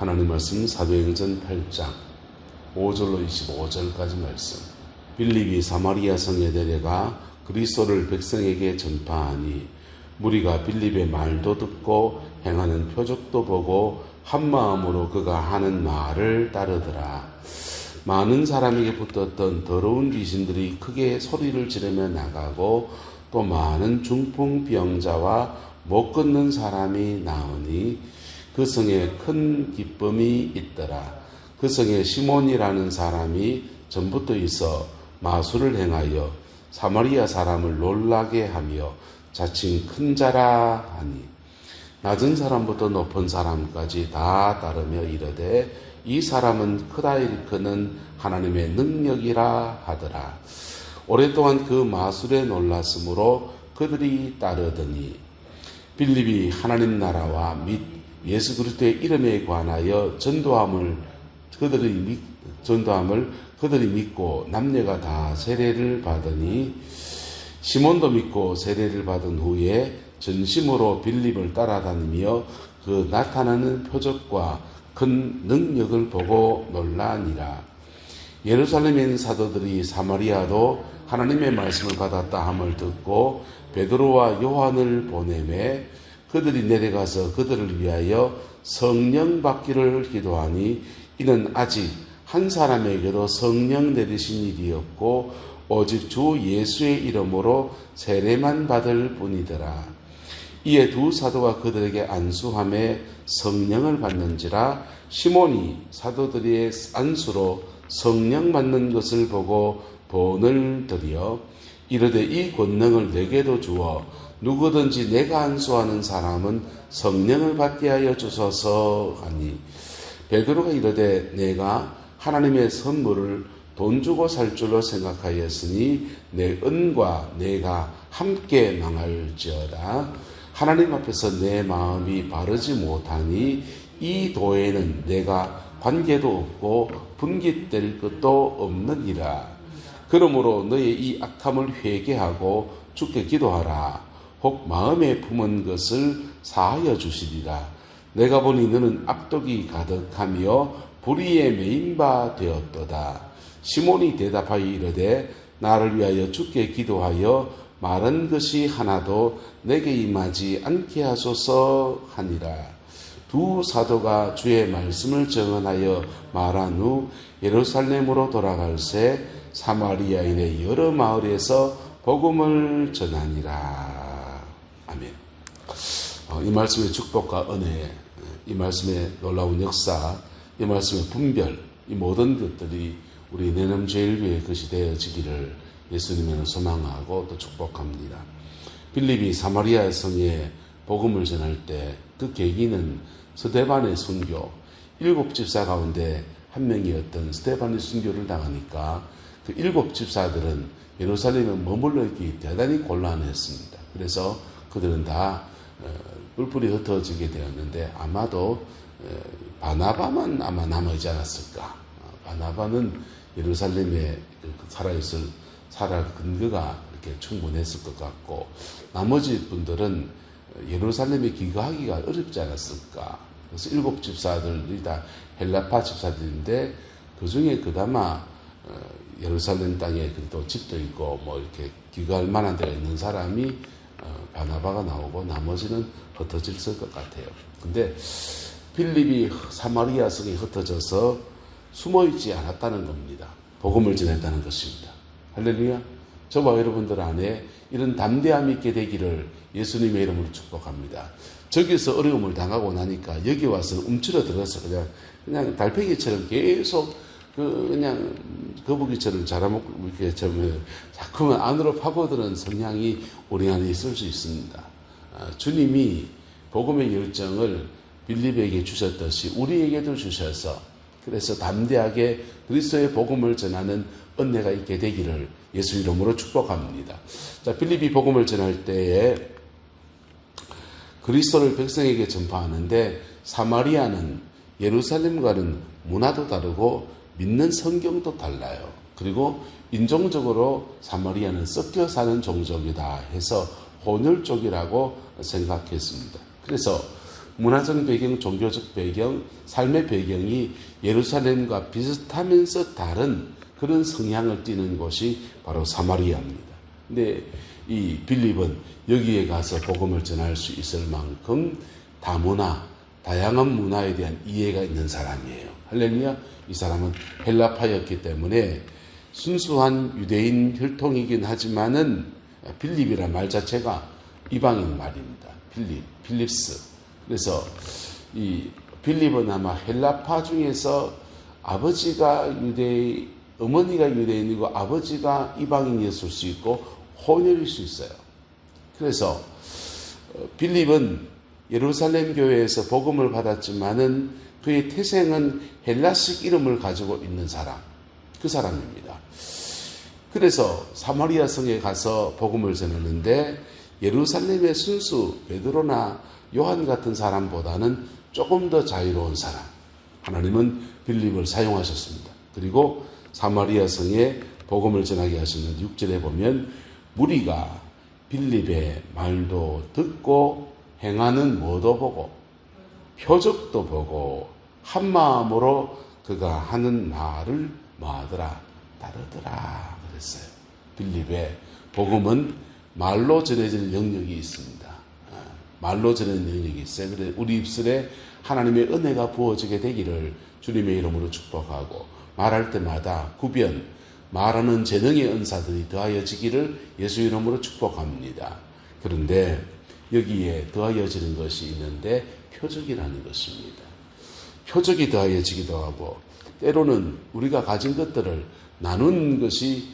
하나님 말씀 사도행전 8장 5절로 25절까지 말씀. 빌립이 사마리아 성에 내려가 그리스도를 백성에게 전파하니 무리가 빌립의 말도 듣고 행하는 표적도 보고 한 마음으로 그가 하는 말을 따르더라. 많은 사람에게 붙었던 더러운 귀신들이 크게 소리를 지르며 나가고 또 많은 중풍병자와 못 걷는 사람이 나오니 그 성에 큰 기쁨이 있더라. 그 성에 시몬이라는 사람이 전부터 있어 마술을 행하여 사마리아 사람을 놀라게 하며 자칭 큰 자라 하니 낮은 사람부터 높은 사람까지 다 따르며 이르되 이 사람은 크다 일컫는 하나님의 능력이라 하더라. 오랫동안 그 마술에 놀랐으므로 그들이 따르더니 빌립이 하나님 나라와 및 예수 그리스도의 이름에 관하여 전도함을 그들이 믿고 남녀가 다 세례를 받으니 시몬도 믿고 세례를 받은 후에 전심으로 빌립을 따라다니며 그 나타나는 표적과 큰 능력을 보고 놀라니라. 예루살렘에 있는 사도들이 사마리아도 하나님의 말씀을 받았다 함을 듣고 베드로와 요한을 보내매 그들이 내려가서 그들을 위하여 성령 받기를 기도하니 이는 아직 한 사람에게도 성령 내리신 일이 없고 오직 주 예수의 이름으로 세례만 받을 뿐이더라. 이에 두 사도가 그들에게 안수함에 성령을 받는지라. 시몬이 사도들의 안수로 성령 받는 것을 보고 돈을 들여 이르되 이 권능을 내게도 주어 누구든지 내가 안수하는 사람은 성령을 받게 하여 주소서 하니 베드로가 이르되 내가 하나님의 선물을 돈 주고 살 줄로 생각하였으니 내 은과 내가 함께 망할지어다. 하나님 앞에서 내 마음이 바르지 못하니 이 도에는 내가 관계도 없고 분깃될 것도 없느니라. 그러므로 너의 이 악함을 회개하고 주께 기도하라. 혹 마음에 품은 것을 사하여 주시리라. 내가 보니 너는 악독이 가득하며 불의에 매인 바 되었도다. 시몬이 대답하여 이르되 나를 위하여 주께 기도하여 마른 것이 하나도 내게 임하지 않게 하소서 하니라. 두 사도가 주의 말씀을 정언하여 말한 후 예루살렘으로 돌아갈새 사마리아인의 여러 마을에서 복음을 전하니라. 아멘. 이 말씀의 축복과 은혜, 이 말씀의 놀라운 역사, 이 말씀의 분별, 이 모든 것들이 우리 내남제일교회의 것이 되어지기를 예수님을 소망하고 또 축복합니다. 빌립이 사마리아 성에 복음을 전할 때 그 계기는 스데반의 순교, 7 집사 가운데 한 명이었던 스데반의 순교를 당하니까 그 7 집사들은 예루살렘에 머물러 있기 대단히 곤란했습니다. 그래서 그들은 다 뿔뿔이 흩어지게 되었는데 아마도 바나바만 아마 남아있지 않았을까. 바나바는 예루살렘에 살아갈 근거가 이렇게 충분했을 것 같고 나머지 분들은 예루살렘에 귀가하기가 어렵지 않았을까. 그래서 7 집사들이 다 헬라파 집사들인데 그 중에 그나마 예루살렘 땅에 또 집도 있고 뭐 이렇게 귀가할 만한 데가 있는 사람이 바나바가 나오고 나머지는 흩어졌을 것 같아요. 근데 빌립이 사마리아 성에 흩어져서 숨어있지 않았다는 겁니다. 복음을 전했다는 것입니다. 할렐루야. 저와 여러분들 안에 이런 담대함이 있게 되기를 예수님의 이름으로 축복합니다. 저기서 어려움을 당하고 나니까 여기 와서 움츠러들어서 그냥 달팽이처럼 계속 그냥 거북이처럼 자라먹고 이렇게 자꾸만 안으로 파고드는 성향이 우리 안에 있을 수 있습니다. 주님이 복음의 열정을 빌립에게 주셨듯이 우리에게도 주셔서 그래서 담대하게 그리스도의 복음을 전하는 은혜가 있게 되기를 예수 이름으로 축복합니다. 자, 빌립이 복음을 전할 때에 그리스도를 백성에게 전파하는데 사마리아는 예루살렘과는 문화도 다르고 믿는 성경도 달라요. 그리고 인종적으로 사마리아는 섞여 사는 종족이다 해서 혼혈족이라고 생각했습니다. 그래서 문화적 배경, 종교적 배경, 삶의 배경이 예루살렘과 비슷하면서 다른 그런 성향을 띠는 곳이 바로 사마리아입니다. 근데 이 빌립은 여기에 가서 복음을 전할 수 있을 만큼 다문화, 다양한 문화에 대한 이해가 있는 사람이에요. 할렐루야. 이 사람은 헬라파였기 때문에 순수한 유대인 혈통이긴 하지만은 빌립이란 말 자체가 이방인 말입니다. 필립스. 그래서 이 빌립은 아마 헬라파 중에서 아버지가 어머니가 유대인이고 아버지가 이방인이었을 수 있고 혼혈일 수 있어요. 그래서 빌립은 예루살렘 교회에서 복음을 받았지만은 그의 태생은 헬라식 이름을 가지고 있는 사람, 그 사람입니다. 그래서 사마리아 성에 가서 복음을 전했는데 예루살렘의 순수 베드로나 요한 같은 사람보다는 조금 더 자유로운 사람, 하나님은 빌립을 사용하셨습니다. 그리고 사마리아 성에 복음을 전하게 하시는 6절에 보면 무리가 빌립의 말도 듣고 행하는 뭐도 보고 표적도 보고 한 마음으로 그가 하는 말을 뭐하더라? 따르더라 그랬어요. 빌립의 복음은 말로 전해질 영역이 있습니다. 말로 전해질 영역이 있어요. 그래서 우리 입술에 하나님의 은혜가 부어지게 되기를 주님의 이름으로 축복하고 말할 때마다 구변, 말하는 재능의 은사들이 더하여지기를 예수 이름으로 축복합니다. 그런데 여기에 더하여지는 것이 있는데 표적이라는 것입니다. 표적이 더하여지기도 하고 때로는 우리가 가진 것들을 나눈 것이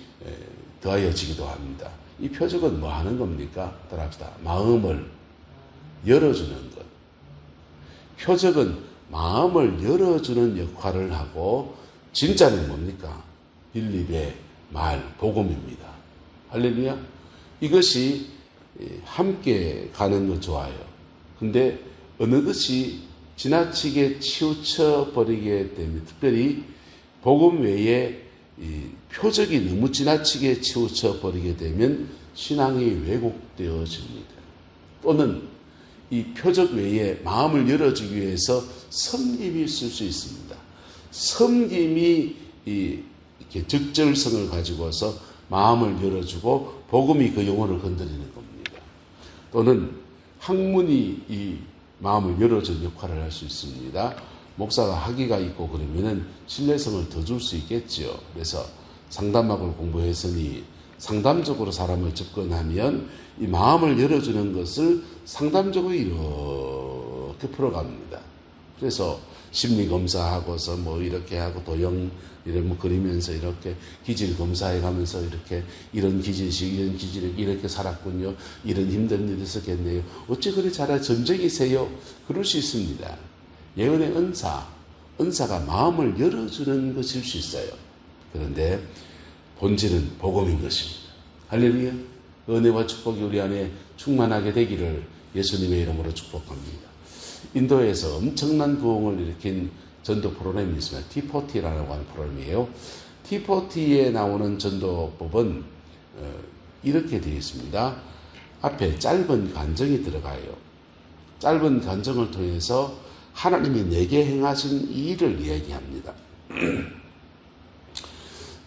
더하여지기도 합니다. 이 표적은 뭐 하는 겁니까? 따라합시다. 마음을 열어주는 것. 표적은 마음을 열어주는 역할을 하고 진짜는 뭡니까? 빌립의 말, 복음입니다. 할렐루야. 이것이 함께 가는 거 좋아요. 근데 어느 것이 지나치게 치우쳐 버리게 되면, 특별히 복음 외에 이 표적이 너무 지나치게 치우쳐 버리게 되면 신앙이 왜곡되어집니다. 또는 이 표적 외에 마음을 열어주기 위해서 섬김이 있을 수 있습니다. 섬김이 이렇게 적절성을 가지고서 마음을 열어주고 복음이 그 영혼을 건드리는 겁니다. 또는 학문이 이 마음을 열어주는 역할을 할 수 있습니다. 목사가 학위가 있고 그러면은 신뢰성을 더 줄 수 있겠죠. 그래서 상담학을 공부했으니 상담적으로 사람을 접근하면 이 마음을 열어주는 것을 상담적으로 이렇게 풀어갑니다. 그래서 심리검사하고서 뭐 이렇게 하고 도형 이런 뭐 그리면서 이렇게 기질 검사해 가면서 이렇게 이런 기질식 이런 기질을 이렇게 살았군요. 이런 힘든 일이 있었겠네요. 어찌 그리 잘 점쟁이세요? 그럴 수 있습니다. 예언의 은사가 마음을 열어주는 것일 수 있어요. 그런데 본질은 복음인 것입니다. 할렐루야. 은혜와 축복이 우리 안에 충만하게 되기를 예수님의 이름으로 축복합니다. 인도에서 엄청난 부흥을 일으킨 전도 프로그램이 있습니다. T40라고 하는 프로그램이에요. T40에 나오는 전도법은 이렇게 되어 있습니다. 앞에 짧은 간증이 들어가요. 짧은 간증을 통해서 하나님이 내게 행하신 일을 이야기합니다.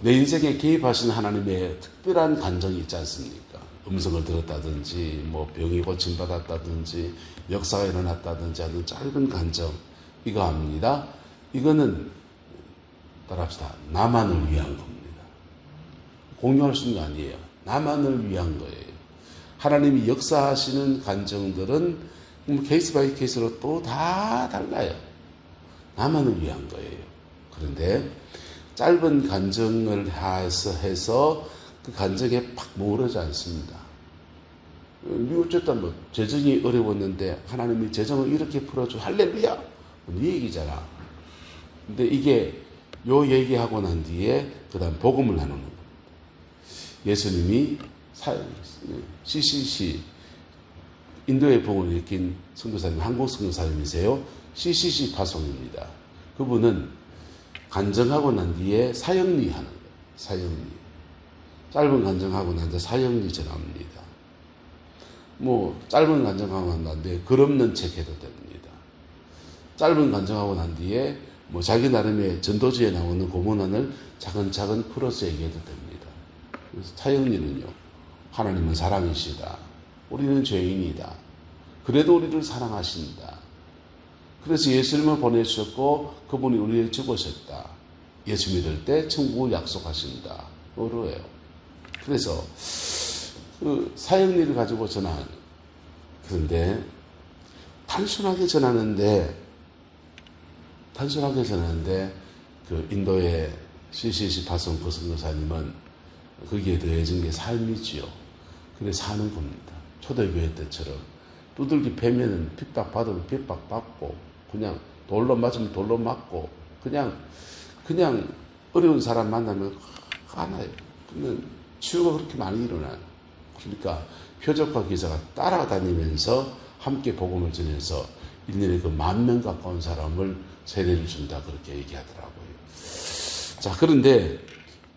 내 인생에 개입하신 하나님의 특별한 간증이 있지 않습니까? 음성을 들었다든지 뭐 병이 고침받았다든지 역사가 일어났다든지 하는 짧은 간증 이거 합니다. 이거는 따라합시다. 나만을 위한 겁니다. 공유할 수 있는 거 아니에요. 나만을 위한 거예요. 하나님이 역사하시는 간증들은 케이스 바이 케이스로 또 다 달라요. 나만을 위한 거예요. 그런데 짧은 간증을 해서 그 간증에 팍 모으지 않습니다. 어쨌든 뭐 재정이 어려웠는데 하나님이 재정을 이렇게 풀어줘 할렐루야 이 얘기잖아. 근데 이게 요 얘기하고 난 뒤에 그 다음 복음을 나누는 겁니다. 예수님이 CCC 인도의 복음을 일으킨 선교사님, 한국 선교사님이세요. CCC 파송입니다. 그분은 간증하고 난 뒤에 사형리 하는 거예요. 사형리. 짧은 간증하고 난 뒤에 사형리 전합니다. 뭐 짧은 간증하고 난 뒤에 글 없는 책 해도 됩니다. 짧은 간증하고 난 뒤에 뭐 자기 나름의 전도지에 나오는 고문안을 차근차근 풀어서 얘기해도 됩니다. 그래서 차영리는요, 하나님은 사랑이시다. 우리는 죄인이다. 그래도 우리를 사랑하신다. 그래서 예수님을 보내주셨고 그분이 우리를 죽으셨다. 예수 믿을 때 천국을 약속하신다. 그러해요. 그래서 그 사형리를 가지고 전한, 그런데 단순하게 전하는데 그 인도의 CCC 파송 거성교사님은 거기에 더해진 게 삶이지요. 그래 사는 겁니다. 초대교회 때처럼 두들기 패면은 핍박받으면 핍박받고, 그냥 돌로 맞으면 돌로 맞고, 그냥 어려운 사람 만나면 하나요. 그러면 치유가 그렇게 많이 일어나요. 그러니까 표적과 기사가 따라다니면서 함께 복음을 전해서 1년에 그 10,000명 가까운 사람을 세례를 준다, 그렇게 얘기하더라고요. 자, 그런데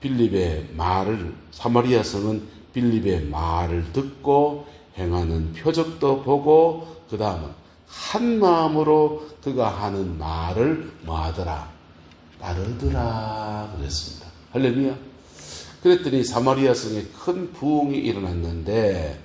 빌립의 말을, 사마리아 성은 빌립의 말을 듣고 행하는 표적도 보고 그 다음은 한 마음으로 그가 하는 말을 뭐하더라? 따르더라 그랬습니다. 할렐루야. 그랬더니 사마리아 성에 큰 부흥이 일어났는데,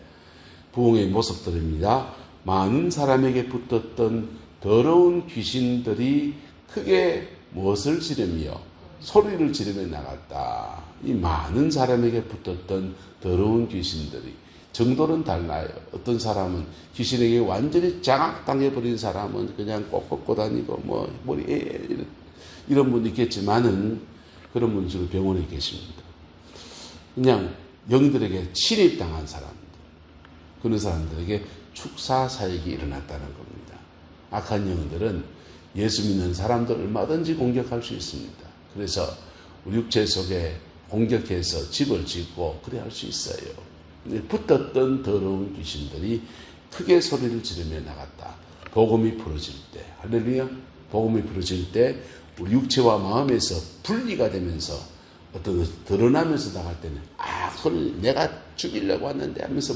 부흥의 모습들입니다. 많은 사람에게 붙었던 더러운 귀신들이 크게 무엇을 지르며 소리를 지르며 나갔다. 이 많은 사람에게 붙었던 더러운 귀신들이 정도는 달라요. 어떤 사람은 귀신에게 완전히 장악당해버린 사람은 그냥 꼭 걷고 다니고 뭐 머리에 이런 분도 있겠지만은 그런 분 주로 병원에 계십니다. 그냥 영들에게 침입당한 사람들, 그런 사람들에게 축사사역이 일어났다는 겁니다. 악한 영들은 예수 믿는 사람들 얼마든지 공격할 수 있습니다. 그래서 우리 육체 속에 공격해서 집을 짓고 그래 할 수 있어요. 붙었던 더러운 귀신들이 크게 소리를 지르며 나갔다. 복음이 풀어질 때, 할렐루야. 복음이 풀어질 때 우리 육체와 마음에서 분리가 되면서 어떤 것이 드러나면서 나갈 때는 그걸 내가 죽이려고 왔는데 하면서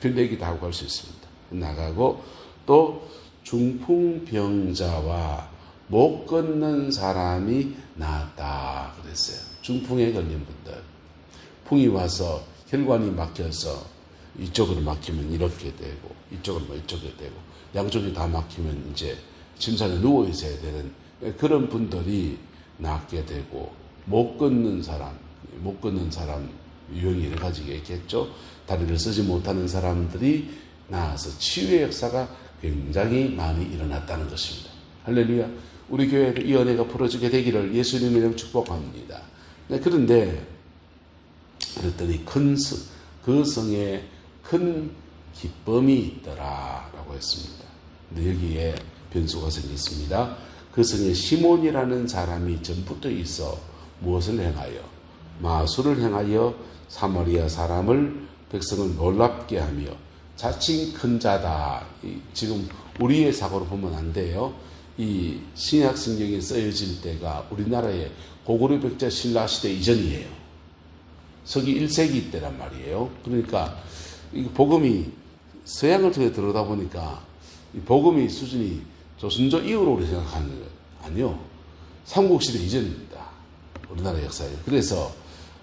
빌레기도 하고 갈 수 있습니다. 나가고, 또 중풍병자와 못 걷는 사람이 나았다 그랬어요. 중풍에 걸린 분들, 풍이 와서 혈관이 막혀서 이쪽으로 막히면 이렇게 되고, 이쪽으로 이쪽에 되고, 양쪽이 다 막히면 이제 침상에 누워 있어야 되는 그런 분들이 낫게 되고, 못 걷는 사람 유형이 여러 가지가 있겠죠. 다리를 쓰지 못하는 사람들이 나아서 치유의 역사가 굉장히 많이 일어났다는 것입니다. 할렐루야. 우리 교회에도 이 은혜가 풀어지게 되기를 예수님의 이름으로 축복합니다. 그런데 그랬더니 그 성에 큰 기쁨이 있더라라고 했습니다. 근데 여기에 변수가 생겼습니다. 그 성에 시몬이라는 사람이 전부터 있어 무엇을 행하여? 마술을 행하여 사마리아 사람을, 백성을 놀랍게 하며, 자칭 큰 자다. 지금 우리의 사고로 보면 안 돼요. 이 신약 성경에 쓰여질 때가 우리나라의 고구려 백제 신라 시대 이전이에요. 서기 1세기 때란 말이에요. 그러니까 이 복음이 서양을 통해 들어오다 보니까 이 복음의 수준이 조선조 이후로 우리 생각하는 거예요. 아니요. 삼국시대 이전입니다. 우리나라 역사에. 그래서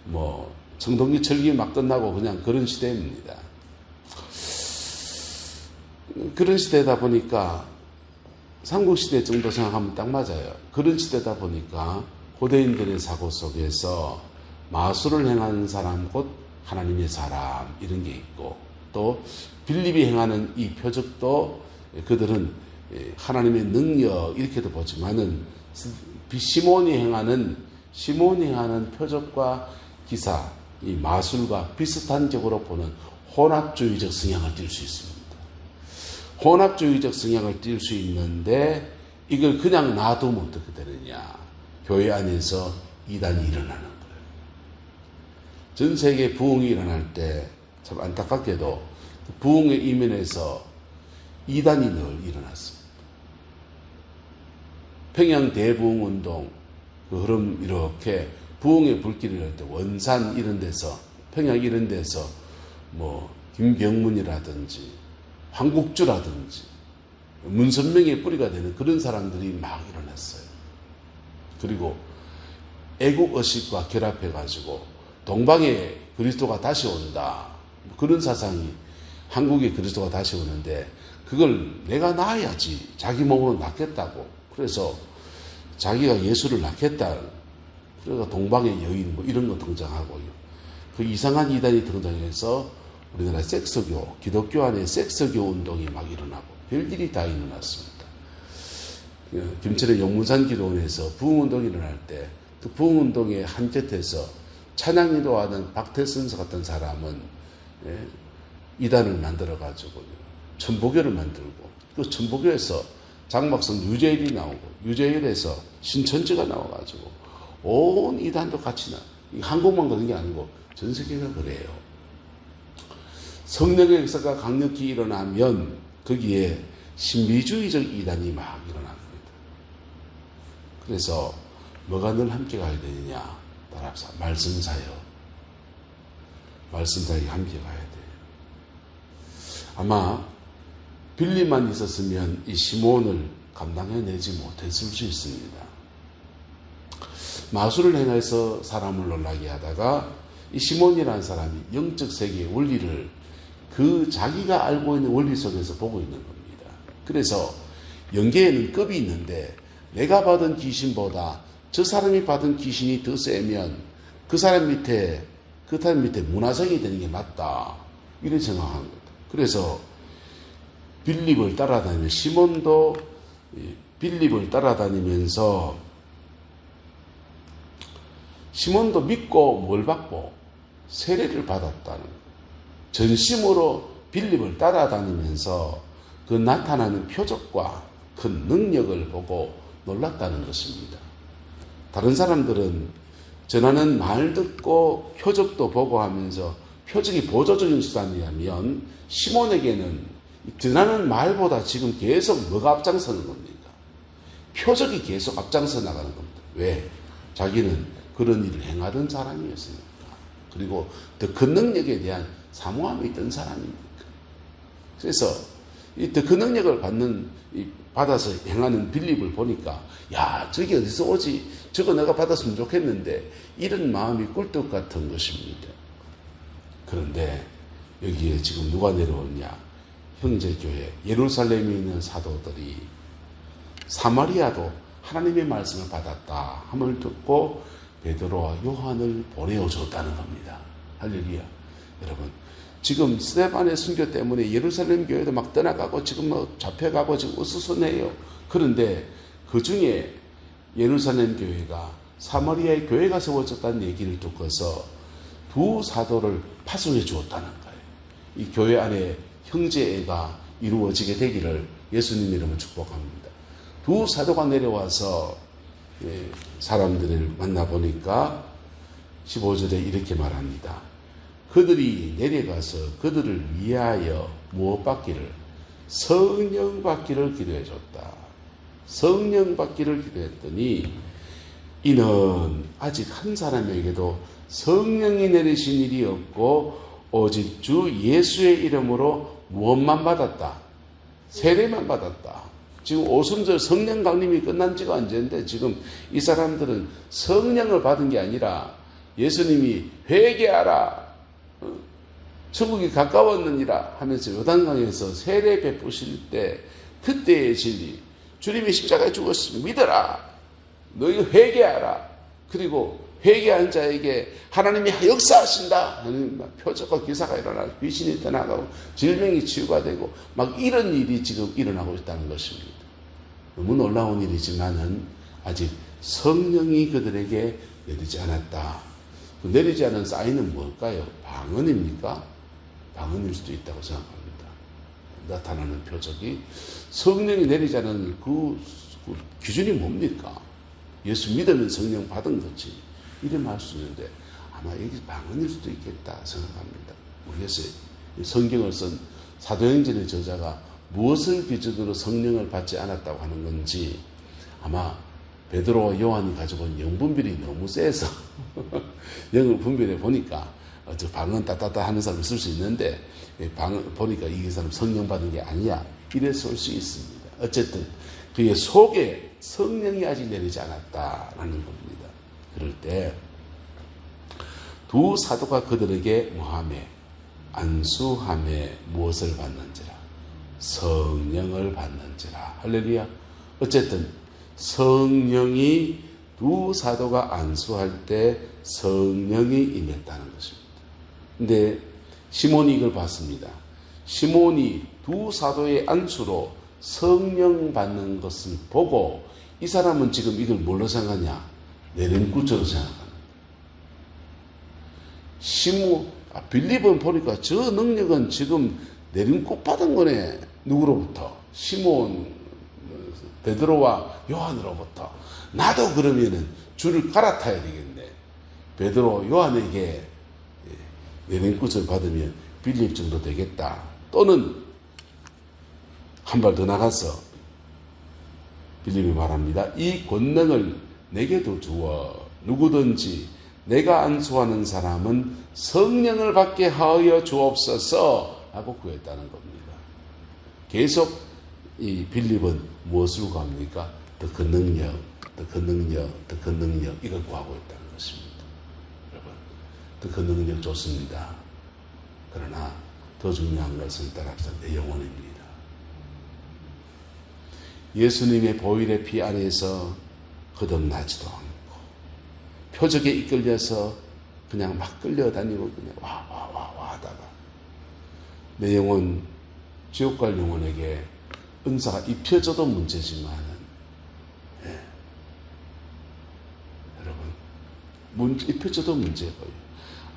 뭐 청동기 철기 막 끝나고 그냥 그런 시대입니다. 그런 시대다 보니까 삼국시대 정도 생각하면 딱 맞아요. 그런 시대다 보니까 고대인들의 사고 속에서 마술을 행하는 사람 곧 하나님의 사람 이런 게 있고, 또 빌립이 행하는 이 표적도 그들은 하나님의 능력 이렇게도 보지만은 시몬이 행하는 표적과 기사, 이 마술과 비슷한 격으로 보는 혼합주의적 성향을 띌 수 있습니다. 혼합주의적 성향을 띌 수 있는데 이걸 그냥 놔두면 어떻게 되느냐? 교회 안에서 이단이 일어나는 거예요. 전 세계 부흥이 일어날 때 참 안타깝게도 부흥의 이면에서 이단이 늘 일어났습니다. 평양 대부흥운동 그 흐름 이렇게 부흥의 불길이 일어날 때 원산 이런 데서, 평양 이런 데서 뭐 김병문이라든지 황국주라든지 문선명의 뿌리가 되는 그런 사람들이 막 일어났어요. 그리고 애국의식과 결합해가지고 동방에 그리스도가 다시 온다. 그런 사상이 한국에 그리스도가 다시 오는데 그걸 내가 낳아야지. 자기 몸으로 낳겠다고. 그래서 자기가 예수를 낳겠다. 그래서 동방의 여인 뭐 이런 거 등장하고요. 그 이상한 이단이 등장해서 우리나라 섹스교, 기독교 안에 섹스교 운동이 막 일어나고 별일이 다 일어났습니다. 김천의 용문산 기도원에서 부흥운동이 일어날 때 그 부흥운동의 한 곁에서 찬양인도하는 박태선 같은 사람은 이단을 만들어가지고 천보교를 만들고 그 천보교에서 장막성 유재일이 나오고 유재일에서 신천지가 나와가지고 온 이단도 같이 한국만 그런 게 아니고 전 세계가 그래요. 성령의 역사가 강력히 일어나면 거기에 신비주의적 이단이 막 일어납니다. 그래서 뭐가 늘 함께 가야 되느냐? 따라합시다. 말씀사요. 말씀사에 함께 가야 돼요. 아마 빌리만 있었으면 이 시몬을 감당해내지 못했을 수 있습니다. 마술을 행해서 사람을 놀라게 하다가 이 시몬이라는 사람이 영적 세계의 원리를 그 자기가 알고 있는 원리 속에서 보고 있는 겁니다. 그래서 영계에는 급이 있는데 내가 받은 귀신보다 저 사람이 받은 귀신이 더 세면 그 사람 밑에 문화생이 되는 게 맞다. 이런 생각한 거다. 그래서 빌립을 따라다니며 시몬도 빌립을 따라다니면서 시몬도 믿고 뭘 받고 세례를 받았다는 전심으로 빌립을 따라다니면서 그 나타나는 표적과 그 능력을 보고 놀랐다는 것입니다. 다른 사람들은 전하는 말 듣고 표적도 보고 하면서 표적이 보조적인 수단이라면 시몬에게는 전하는 말보다 지금 계속 뭐가 앞장서는 겁니까? 표적이 계속 앞장서 나가는 겁니다. 왜? 자기는 그런 일을 행하던 사람이었으니까. 그리고 더 큰 능력에 대한 사모함이 있던 사람이니까. 그래서 이 더 큰 능력을 받아서 행하는 빌립을 보니까 야, 저게 어디서 오지? 저거 내가 받았으면 좋겠는데 이런 마음이 꿀떡 같은 것입니다. 그런데 여기에 지금 누가 내려오냐? 형제교회 예루살렘에 있는 사도들이 사마리아도 하나님의 말씀을 받았다 함을 듣고 베드로와 요한을 보내어 줬다는 겁니다. 할렐루야. 여러분, 지금 스데반의 순교 때문에 예루살렘 교회도 막 떠나가고 지금 뭐 잡혀가고 지금 으스스해요. 그런데 그 중에 예루살렘 교회가 사마리아의 교회가 세워졌다는 얘기를 듣고서 두 사도를 파송해 주었다는 거예요. 이 교회 안에 형제애가 이루어지게 되기를 예수님 이름으로 축복합니다. 두 사도가 내려와서 사람들을 만나보니까 15절에 이렇게 말합니다. 그들이 내려가서 그들을 위하여 무엇 받기를? 성령 받기를 기도해 줬다. 성령 받기를 기도했더니 이는 아직 한 사람에게도 성령이 내리신 일이 없고 오직 주 예수의 이름으로 무엇만 받았다? 세례만 받았다. 지금 오순절 성령 강림이 끝난 지가 언제인데 지금 이 사람들은 성령을 받은 게 아니라 예수님이 회개하라, 천국이 가까웠느니라 하면서 요단강에서 세례 베푸실 때 그때의 진리, 주님이 십자가에 죽었으니 믿어라, 너희 회개하라, 그리고 회개한 자에게 하나님이 역사하신다 하는 표적과 기사가 일어나고 귀신이 떠나가고 질병이 치유가 되고 막 이런 일이 지금 일어나고 있다는 것입니다. 너무 놀라운 일이지만은 아직 성령이 그들에게 내리지 않았다. 그 내리지 않은 사인은 뭘까요? 방언입니까? 방언일 수도 있다고 생각합니다. 나타나는 표적이 성령이 내리지 않은 그 기준이 뭡니까? 예수 믿으면 성령 받은 거지. 이래 말 수 있는데 아마 이게 방언일 수도 있겠다 생각합니다. 모르겠어요. 성경을 쓴 사도행전의 저자가 무엇을 기준으로 성령을 받지 않았다고 하는 건지 아마 베드로와 요한이 가지고 온 영분별이 너무 세서 영을 분별해 보니까 저 방언 따따따 하는 사람 있을 수 있는데 방언 보니까 이 사람 성령 받은 게 아니야 이랬을 수 있습니다. 어쨌든 그의 속에 성령이 아직 내리지 않았다라는 겁니다. 그럴 때 두 사도가 그들에게 뭐하매 안수하매 무엇을 받는지라 성령을 받는지라. 할렐루야. 어쨌든 성령이 두 사도가 안수할 때 성령이 임했다는 것입니다. 근데 시몬이 이걸 봤습니다. 시몬이 두 사도의 안수로 성령 받는 것을 보고 이 사람은 지금 이걸 뭘로 생각하냐? 내림굿으로 생각합니다. 빌립은 보니까 저 능력은 지금 내림굿 받은 거네. 누구로부터? 시몬, 베드로와 요한으로부터. 나도 그러면은 줄을 갈아타야 되겠네. 베드로, 요한에게 내림굿을 받으면 빌립 정도 되겠다. 또는 한 발 더 나가서 빌립이 말합니다. 이 권능을 내게도 주어 누구든지 내가 안수하는 사람은 성령을 받게 하여 주옵소서 하고 구했다는 겁니다. 계속 이 빌립은 무엇을 구합니까? 더 큰 능력, 더 큰 능력, 더 큰 능력 이걸 구하고 있다는 것입니다. 여러분, 더 큰 능력 좋습니다. 그러나 더 중요한 것은 따라서 내 영혼입니다. 예수님의 보혈의 피 안에서 거듭나지도 않고 표적에 이끌려서 그냥 막 끌려다니고 그냥 와 하다가 내 영혼 지옥 갈 영혼에게 은사가 입혀져도 문제지만은 여러분 입혀져도 문제고요.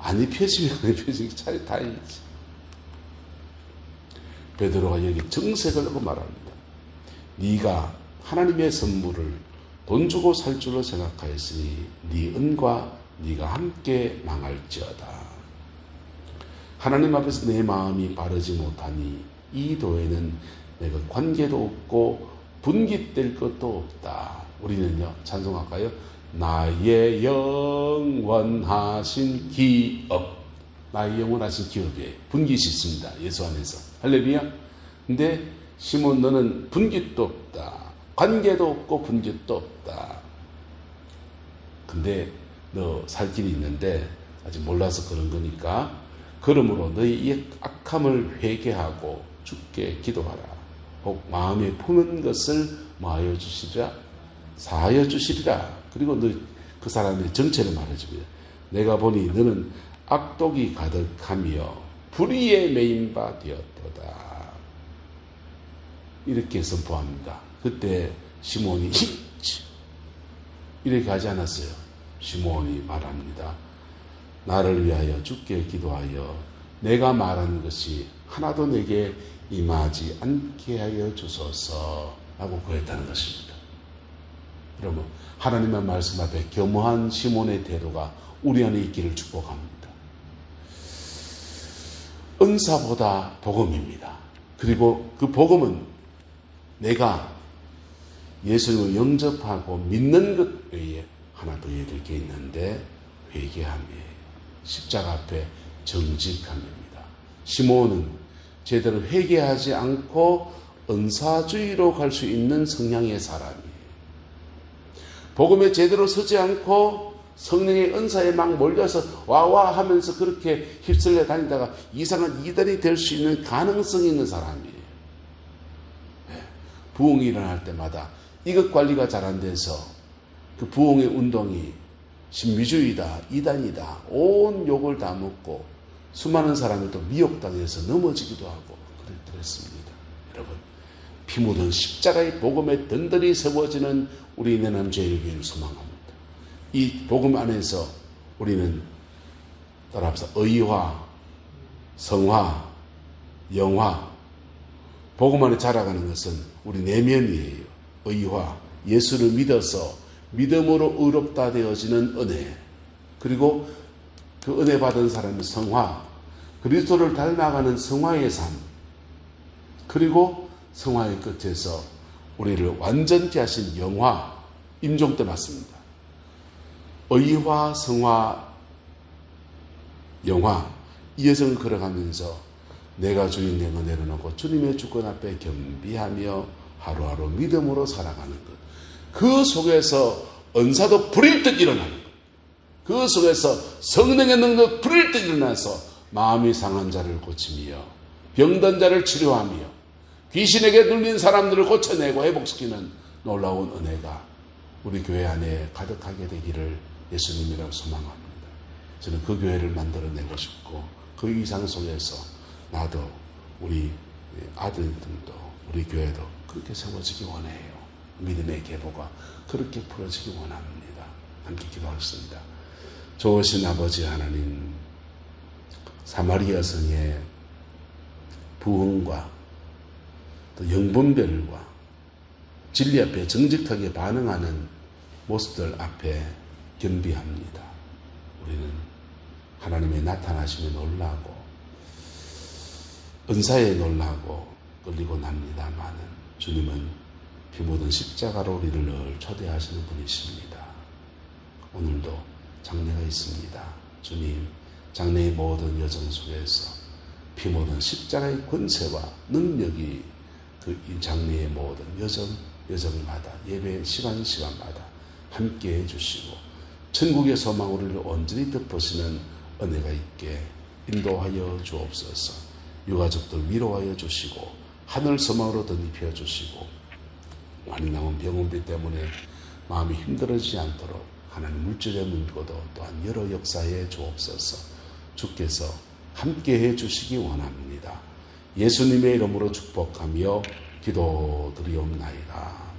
안 입혀지면 안 입혀지기 차라리 다행이지. 베드로가 여기 정색을 하고 말합니다. 네가 하나님의 선물을 돈 주고 살 줄로 생각하였으니 네 은과 네가 함께 망할지어다. 하나님 앞에서 내 마음이 바르지 못하니 이 도에는 내가 관계도 없고 분깃될 것도 없다. 우리는요 찬송할까요? 나의 영원하신 기업. 나의 영원하신 기업이에요. 분깃이 있습니다. 예수 안에서. 할렐루야. 근데 시몬 너는 분깃도 없다. 관계도 없고 분깃도 없다. 근데 너 살 길이 있는데 아직 몰라서 그런 거니까 그러므로 너희 이 악함을 회개하고 주께 기도하라. 혹 마음에 품은 것을 뭐하여 주시리라? 사하여 주시리라. 그리고 너 그 사람의 정체를 말해줍니다. 내가 보니 너는 악독이 가득하며 불의에 매인 바 되었도다. 이렇게 선포합니다. 그때 시몬이 이렇게 하지 않았어요. 시몬이 말합니다. 나를 위하여 주께 기도하여 내가 말하는 것이 하나도 내게 임하지 않게 하여 주소서 하고 구했다는 것입니다. 여러분 하나님의 말씀 앞에 겸허한 시몬의 태도가 우리 안에 있기를 축복합니다. 은사보다 복음입니다. 그리고 그 복음은 내가 예수님을 영접하고 믿는 것 외에 하나 더 해야 될 게 있는데 회개함이에요. 십자가 앞에 정직함입니다. 시몬은 제대로 회개하지 않고 은사주의로 갈 수 있는 성향의 사람이에요. 복음에 제대로 서지 않고 성령의 은사에 막 몰려서 와와 하면서 그렇게 휩쓸려 다니다가 이상한 이단이 될 수 있는 가능성이 있는 사람이에요. 부흥이 일어날 때마다 이것 관리가 잘 안 돼서 그 부흥의 운동이 신비주의다, 이단이다, 온 욕을 다 먹고 수많은 사람이 또 미혹당해서 넘어지기도 하고 그랬습니다. 여러분, 피 묻은 십자가의 복음에 든든히 세워지는 우리 내남제일교회를 소망합니다. 이 복음 안에서 우리는 따라합시다. 의화, 성화, 영화. 복음 안에 자라가는 것은 우리 내면이에요. 의화, 예수를 믿어서 믿음으로 의롭다 되어지는 은혜. 그리고 그 은혜 받은 사람의 성화, 그리스도를 닮아가는 성화의 삶. 그리고 성화의 끝에서 우리를 완전케 하신 영화, 임종 때 맞습니다. 의화, 성화, 영화, 이 여정을 걸어가면서 내가 주인 되고 내려놓고 주님의 주권 앞에 겸비하며 하루하루 믿음으로 살아가는 것. 그 속에서 은사도 불일듯 일어나는 것. 그 속에서 성령의 능력 불일듯 일어나서 마음이 상한 자를 고치며 병든 자를 치료하며 귀신에게 눌린 사람들을 고쳐내고 회복시키는 놀라운 은혜가 우리 교회 안에 가득하게 되기를 예수님이라고 소망합니다. 저는 그 교회를 만들어내고 싶고 그 이상 속에서 나도 우리 아들들도 우리 교회도 그렇게 세워지기 원해요. 믿음의 계보가 그렇게 풀어지기 원합니다. 함께 기도하겠습니다. 좋으신 아버지 하나님, 사마리아 성의 부흥과 또 영분별과 진리 앞에 정직하게 반응하는 모습들 앞에 겸비합니다. 우리는 하나님의 나타나심에 놀라고 은사에 놀라고 끌리고 납니다마는 주님은 피 묻은 십자가로 우리를 늘 초대하시는 분이십니다. 오늘도 장례가 있습니다. 주님, 장례의 모든 여정 속에서 피 묻은 십자가의 권세와 능력이 그 장례의 모든 여정마다 예배 시간마다 함께 해주시고 천국의 소망 우리를 온전히 덮으시는 은혜가 있게 인도하여 주옵소서. 유가족들 위로하여 주시고 하늘 소망으로 덧입혀 주시고 많이 남은 병원비 때문에 마음이 힘들어지지 않도록 하나님 물질의 문고도 또한 여러 역사해 주옵소서. 주께서 함께해 주시기 원합니다. 예수님의 이름으로 축복하며 기도드리옵나이다.